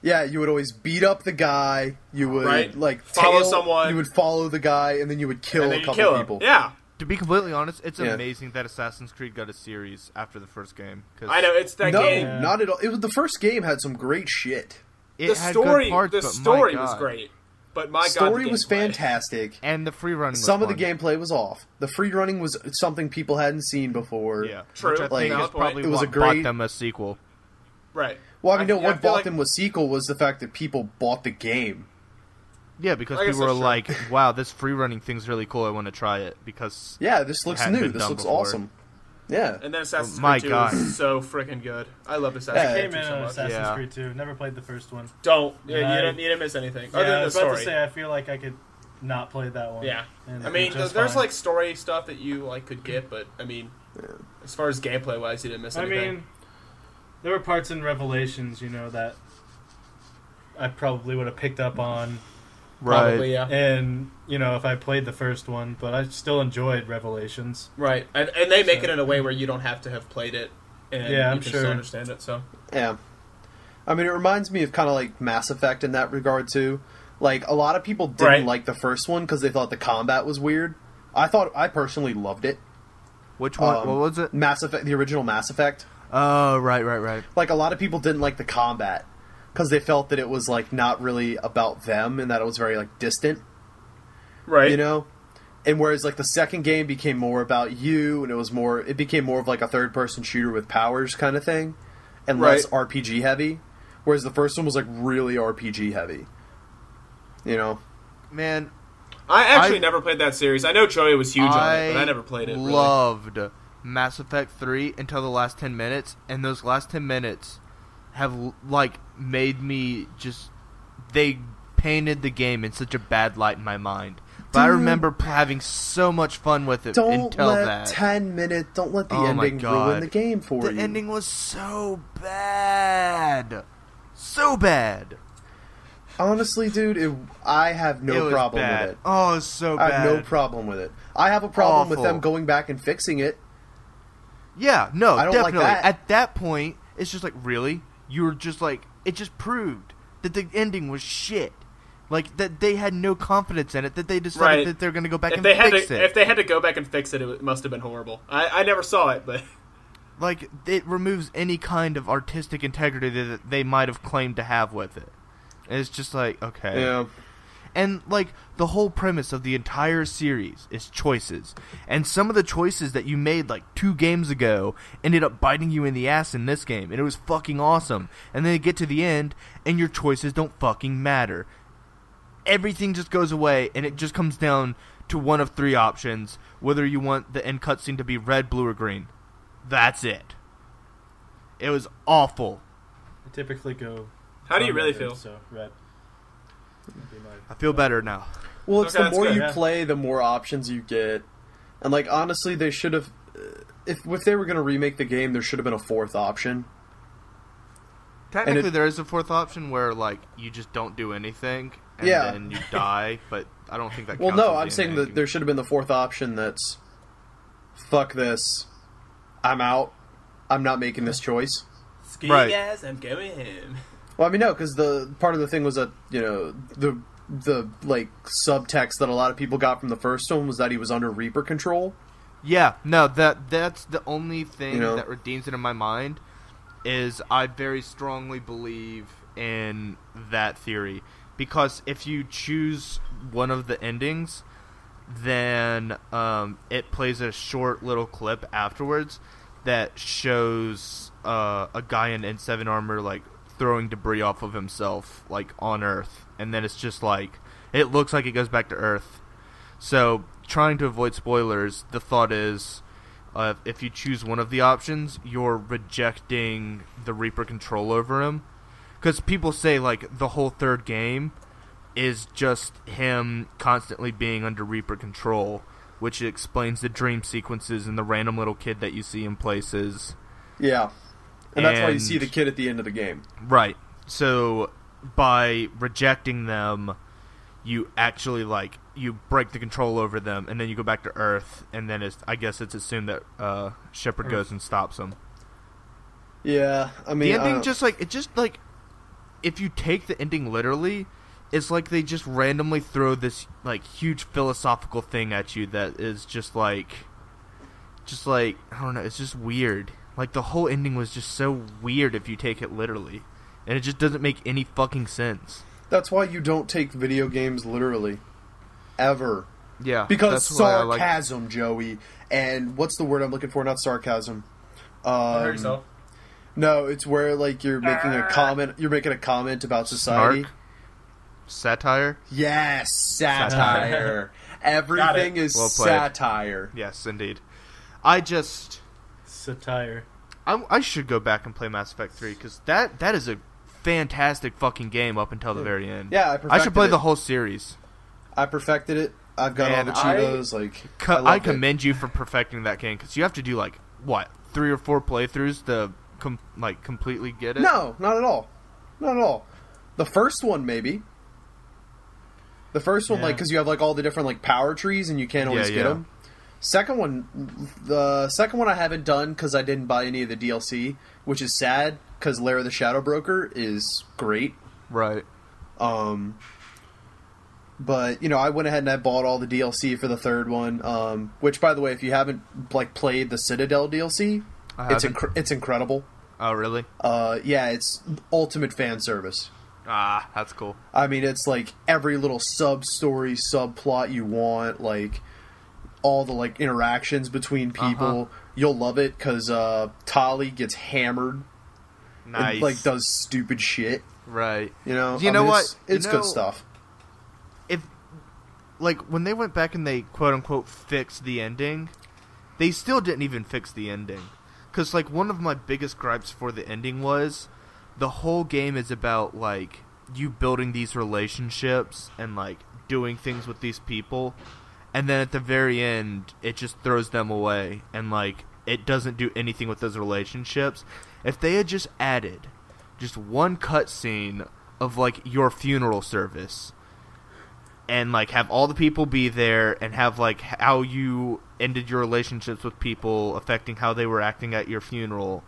Yeah, you would always beat up the guy. You would Right. like Follow tail- someone. You would follow the guy, and then you would kill and then a you couple kill him. people. Yeah. To be completely honest, it's Yeah. amazing that Assassin's Creed got a series after the first game. 'Cause I know, it's that No, game. not at all. It was the first game had some great shit. It The had story, good parts, the but story my was God. great. But my God, Story the was gameplay. fantastic. and the free running. Was Some of the fun. gameplay was off. The free running was something people hadn't seen before. Yeah, True. which I Like, think is probably it was what a great- bought them a sequel. Right. Well, I mean, no, yeah, what feel bought like- them was sequel was the fact that people bought the game. Yeah, because I guess people were that's true. like, "Wow, this free running thing's really cool. I want to try it." Because Yeah, this looks hadn't new. been This done looks before. awesome. Yeah. And then Assassin's My Creed 2 God. was so freaking good. I love Assassin's Yeah. Creed Came 2 in so on much. Assassin's Yeah. Creed 2. Never played the first one. Don't. Yeah, Yeah, you didn't miss anything. Yeah, Other I than the was about story. to say, I feel like I could not played that one. Yeah, And I mean, it's just there's fine. like story stuff that you like could get, but I mean, as far as gameplay wise, you didn't miss I anything. mean, there were parts in Revelations, that I probably would have picked up on, Probably, yeah. and if I played the first one, but I still enjoyed Revelations. Right, and they make it in a way where you don't have to have played it, and Yeah, you I'm can sure. still understand it. So Yeah. I mean, it reminds me of kind of like Mass Effect in that regard, too. Like, a lot of people didn't Right. like the first one because they thought the combat was weird. I personally loved it. Which one? What was it? Mass Effect, the original Mass Effect. Oh, right. Like, a lot of people didn't like the combat because they felt that it was, like, not really about them and that it was very, like, distant, right, you know? And whereas, like, the second game became more about you and it became more of, like, a third-person shooter with powers kind of thing and less Right. RPG heavy. Whereas the first one was, like, really RPG heavy. You know? Man, I actually I- never played that series. I know Joey was huge on it, but I never played it. Really. Loved Mass Effect 3 until the last 10 minutes, and those last 10 minutes have, like, made me just... They painted the game in such a bad light in my mind. But I Dude. remember having so much fun with it Don't until let that. 10 minutes, don't let the Oh my ending God. ruin the game for The you. ending was so bad. So bad. Honestly, dude, I have It no was problem bad. with it. Oh, it was so I bad. have no problem with it. I have a problem with Awful. them going back and fixing it. Yeah, no, I don't like definitely. that. At that point, it's just like, really? You were just like, it just proved that the ending was shit. Like, that they had no confidence in it, that they decided Right. that they're going to go back If and they had fix to, it. if they had to go back and fix it, it must have been horrible. I never saw it, but Like, it removes any kind of artistic integrity that they might have claimed to have with it. And it's just like, okay. Yeah. And, like, the whole premise of the entire series is choices. And some of the choices that you made, like, 2 games ago ended up biting you in the ass in this game. And it was fucking awesome. And then you get to the end, and your choices don't fucking matter. Everything just goes away, and it just comes down to one of 3 options. Whether you want the end cutscene to be red, blue, or green. That's it. It was awful. I typically go. how do you from really red, feel? So red. Would be my- I feel better now. Well, it's Okay, the that's more good, you yeah. play, the more options you get. And, like, honestly, they should have... If they were going to remake the game, there should have been a 4th option. Technically, it- there is a 4th option where, like, you just don't do anything, and Yeah. then you die, but I don't think that Well, counts no, as I'm the saying ending. that there should have been the 4th option that's... Fuck this. I'm out. I'm not making this choice. Ski Right. guys, I'm going home. Well, I mean, no, because the part of the thing was that, the like, subtext that a lot of people got from the first one was that he was under Reaper control. Yeah, no, that's the only thing You know? that redeems it in my mind is I very strongly believe in that theory. Because if you choose one of the endings, then it plays a short little clip afterwards that shows a guy in N7 armor, like, throwing debris off of himself, like, on Earth. And then it's just like, it looks like it goes back to Earth. So, trying to avoid spoilers, the thought is, if you choose one of the options, you're rejecting the Reaper control over him. Because people say, like, the whole third game is just him constantly being under Reaper control, which explains the dream sequences and the random little kid that you see in places. Yeah. And that's why you And- see the kid at the end of the game. Right. So, by rejecting them, you actually, like, you break the control over them, and then you go back to Earth, and then I guess it's assumed that Shepard goes and stops them. Yeah, I mean... The ending if you take the ending literally, it's like they just randomly throw this, like, huge philosophical thing at you that is just like, I don't know, it's just weird. Like, the whole ending was just so weird if you take it literally. And it just doesn't make any fucking sense. That's why you don't take video games literally. Ever. Yeah. Because that's why I like- sarcasm, Joey. And what's the word I'm looking for? Not sarcasm. Hurt yourself. No, it's where, like, you're making a comment. You're making a comment about society. Snark? Satire? Yes, satire. Everything is Well played. satire. Yes, indeed. Satire. I should go back and play Mass Effect 3, because that is a fantastic fucking game up until the very end. Yeah, I I should perfected play it. the whole series. I perfected it. I've got Man, all the Cheetos. Like I loved it. commend you for perfecting that game because you have to do like what 3 or 4 playthroughs to completely get it. No, not at all. Not at all. The first one, maybe. The first one, Yeah. like, because you have like all the different like power trees and you can't always Yeah, get yeah. them. The second one I haven't done because I didn't buy any of the DLC, which is sad because Lair of the Shadow Broker is great. Right. But you know, I went ahead and I bought all the DLC for the third one. Which, by the way, if you haven't like played the Citadel DLC, I it's haven't. it's incredible. Oh, really? Yeah, it's ultimate fan service. Ah, that's cool. I mean, it's like every little sub-story, subplot you want, like all the like interactions between people. You'll love it because Tali gets hammered Nice. and like does stupid shit. Right. You know, You know what? It's You good know- stuff. If like when they went back and they quote unquote fixed the ending, they still didn't even fix the ending. Because like one of my biggest gripes for the ending was the whole game is about like you building these relationships and like doing things with these people, and then at the very end it just throws them away and like it doesn't do anything with those relationships. If they had just added just one cutscene of like your funeral service and like have all the people be there and have like how you ended your relationships with people affecting how they were acting at your funeral,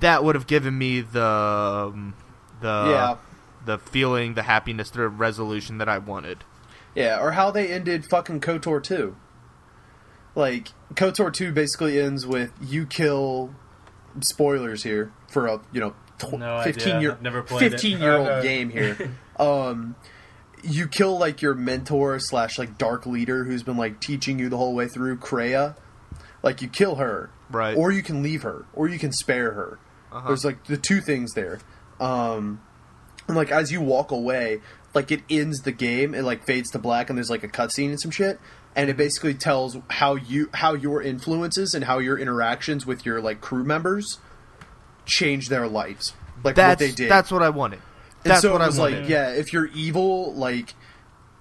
that would have given me the Yeah. the feeling, the happiness, the resolution that I wanted. Yeah, or how they ended fucking KOTOR 2. Like, KOTOR 2 basically ends with you kill... Spoilers here for a, you know, No idea. I've never played it. 15-year-old Okay. game here. You kill, like, your mentor / like, dark leader who's been, like, teaching you the whole way through, Kreia. Like, you kill her. Right. Or you can leave her. Or you can spare her. There's, like, the two things there. And, like, as you walk away, like, it ends the game, it, like, fades to black, and there's, like, a cutscene and some shit. And it basically tells how your influences and how your interactions with your, like, crew members change their lives. Like, what they did. That's what I wanted. And That's so what it I was wanted. like, yeah, if you're evil, like,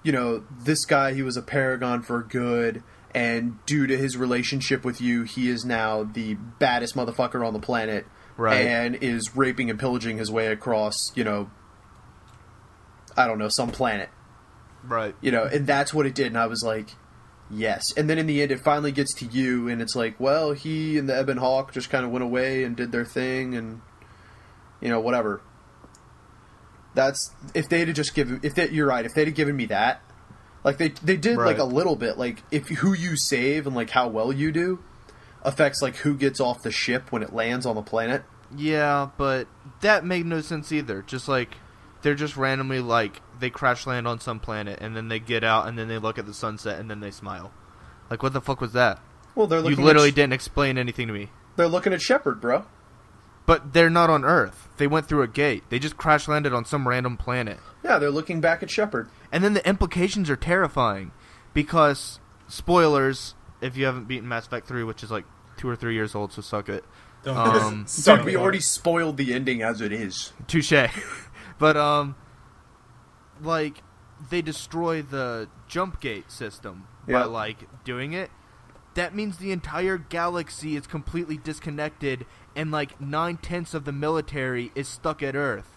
you know, this guy, he was a paragon for good, and due to his relationship with you, he is now the baddest motherfucker on the planet, Right. and is raping and pillaging his way across, you know, I don't know, some planet, Right. you know, and that's what it did, and I was like, yes. And then in the end, it finally gets to you, and it's like, well, he and the Ebon Hawk just kind of went away and did their thing, and, you know, whatever. That's if they'd have just given. You're right. If they'd have given me that, like they did Right. like a little bit. Like if who you save and like how well you do affects like who gets off the ship when it lands on the planet. Yeah, but that made no sense either. Just like they're just randomly like they crash land on some planet and then they get out and then they look at the sunset and then they smile. Like what the fuck was that? Well, they're You looking literally at, didn't explain anything to me. they're looking at Shepard, bro. But they're not on Earth. They went through a gate. They just crash landed on some random planet. Yeah, they're looking back at Shepard. And then the implications are terrifying because spoilers if you haven't beaten Mass Effect 3, which is like 2 or 3 years old, so suck it. Dude, we already spoiled the ending as it is. Touche. But like they destroy the jump gate system Yeah. by like doing it. That means the entire galaxy is completely disconnected and like 9/10 of the military is stuck at Earth.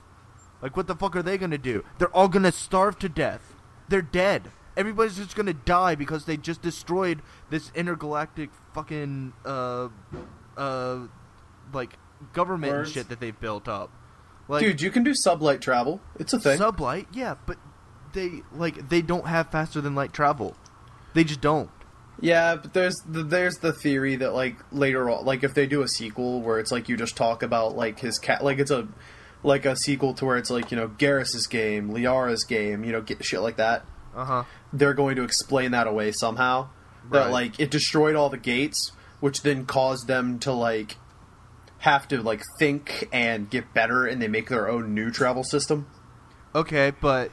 Like what the fuck are they gonna do? They're all gonna starve to death. They're dead. Everybody's just gonna die because they just destroyed this intergalactic fucking like government and Words. shit that they've built up. Like, Dude, you can do sublight travel. It's a thing. sublight, yeah, but they don't have faster than light travel. They just don't. Yeah, but there's the theory that like later on, like if they do a sequel where it's like you just talk about like his cat, like it's a sequel to where it's like, you know, Garrus's game, Liara's game, you know, get shit like that. They're going to explain that away somehow. That Right. like it destroyed all the gates, which then caused them to like have to like think and get better, and they make their own new travel system. Okay, but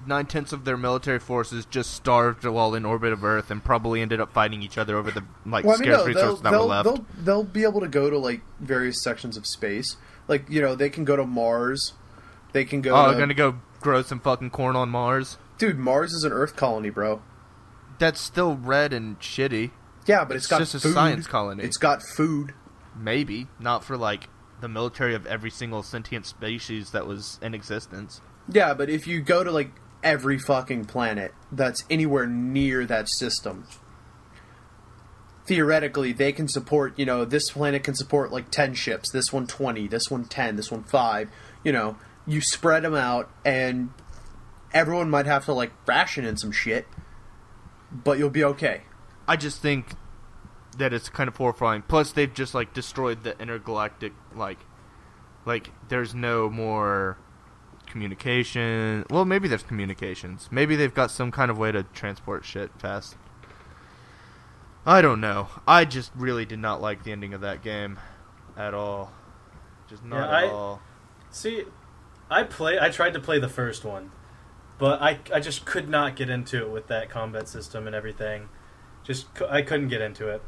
9/10 of their military forces just starved while in orbit of Earth and probably ended up fighting each other over the like Well, I mean, scarce no, resources that were left. they'll be able to go to like various sections of space. Like, you know, they can go to Mars. They can go. Oh, to, gonna go grow some fucking corn on Mars. Dude, Mars is an Earth colony, bro. That's still red and shitty. Yeah, but it's got just a food. science colony. It's got food. Maybe not for like the military of every single sentient species that was in existence. Yeah, but if you go to like every fucking planet that's anywhere near that system, theoretically they can support, this planet can support like 10 ships, this one 20, this one 10, this one 5. You spread them out and everyone might have to like ration in some shit, but you'll be okay. I just think that it's kind of horrifying. Plus, they've just like destroyed the intergalactic like there's no more communication. Well, maybe there's communications. Maybe they've got some kind of way to transport shit fast. I don't know. I just really did not like the ending of that game at all. Just not at all. See, I tried to play the first one, but I just could not get into it with that combat system and everything. I couldn't get into it.